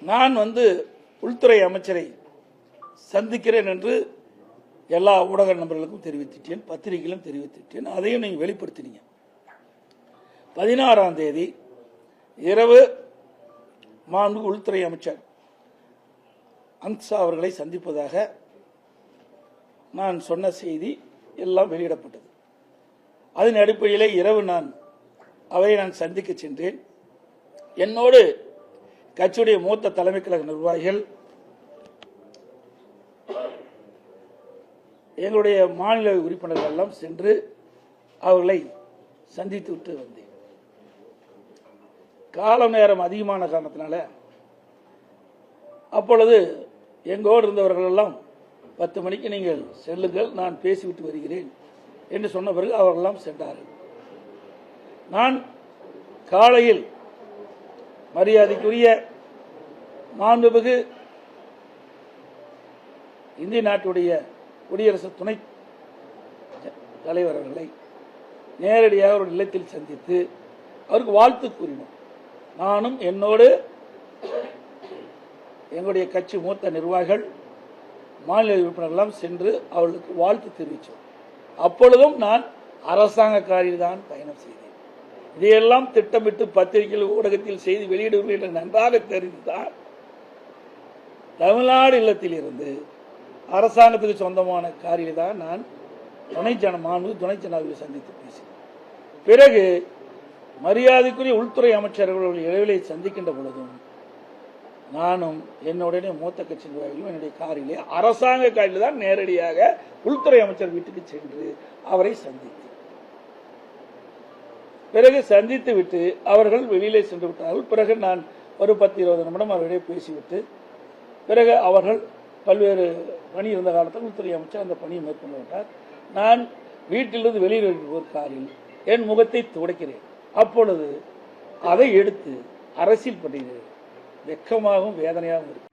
நான் உள்துறை அமைச்சரை சந்திக்கிறேன் என்று எல்லா ஊடக நண்பர்களுக்கும் தெரிவித்துட்டேன், பத்திரிகையிலும் தெரிவித்துட்டேன். அதையும் நீங்கள் வெளிப்படுத்தினீங்க. 16ஆம் தேதி இரவு மாண்பு உள்துறை அமைச்சர் அன்சா அவர்களை சந்திப்பதாக நான் சொன்ன செய்தி எல்லாம் வெளியிடப்பட்டது. அதன் அடிப்படையிலே இரவு அவரை சந்திக்க சென்றேன். என்னோடு கட்சியுடைய மூத்த தலைமை கழக நிர்வாகிகள், எங்களுடைய மாநில உறுப்பினர்கள் எல்லாம் சென்று அவர்களை சந்தித்து விட்டு வந்தேன். காலம் நேரம் அதிகமான காரணத்தினால அப்பொழுது எங்கோடு இருந்தவர்கள் எல்லாம் 10 மணிக்கு நீங்கள் செல்லுங்கள், நான் பேசிவிட்டு வருகிறேன் என்று சொன்ன பிறகு அவர்களெல்லாம் சென்றார்கள். நான் காலையில் மரியாதைக்குரிய மாண்புமிகு இந்திய நாட்டுடைய குடியரசு துணை தலைவர் அவர்களை நேரடியாக ஒரு இல்லத்தில் சந்தித்து அவருக்கு வாழ்த்து கூறினோம். நானும் என்னோடு எங்களுடைய கட்சி மூத்த நிர்வாகிகள், மாநில உறுப்பினர்கள் சென்று அவர்களுக்கு வாழ்த்து தெரிவித்தோம். அப்பொழுதும் நான் அரசாங்க காரில் தான் பயணம் செய்தேன். இதையெல்லாம் திட்டமிட்டு பத்திரிகைகள், ஊடகத்தில் செய்தி வெளியிடுவீர்கள் என்று நன்றாக தெரிந்துதான் தமிழ்நாடு இல்லத்தில் இருந்து அரசாங்கத்துக்கு சொந்தமான காரில் தான் நான் துணை ஜனாதிபதியை சந்தித்து பேசினேன். பிறகு மரியாதைக்குரிய உள்துறை அமைச்சர்கள் இடைவெளியை சந்திக்கின்ற பொழுதும் நானும் என்னுடைய மூத்த கட்சி நிர்வாகிகளும் என்னுடைய காரிலே, அரசாங்க காரில் தான் நேரடியாக உள்துறை அமைச்சர் வீட்டுக்கு சென்று அவரை சந்தித்தேன். பிறகு சந்தித்து விட்டு அவர்கள் வெளியிலே சென்று விட்டார்கள். பிறகு நான் ஒரு 10-20 நிமிடம் அவர்களிடையே பேசிவிட்டு பிறகு அவர்கள் பல்வேறு பணி இருந்த காலத்தில் உள்துறை அமைச்சர் அந்த பணியை மேற்கொண்டு விட்டார். நான் வீட்டிலிருந்து வெளியில் ஒரு காரில் என் முகத்தை துடைக்கிறேன். அப்பொழுது அதை எடுத்து அரசியல் பண்ணுகிறேன். வெக்கமாகவும் வேதனையாகவும் இருக்கு.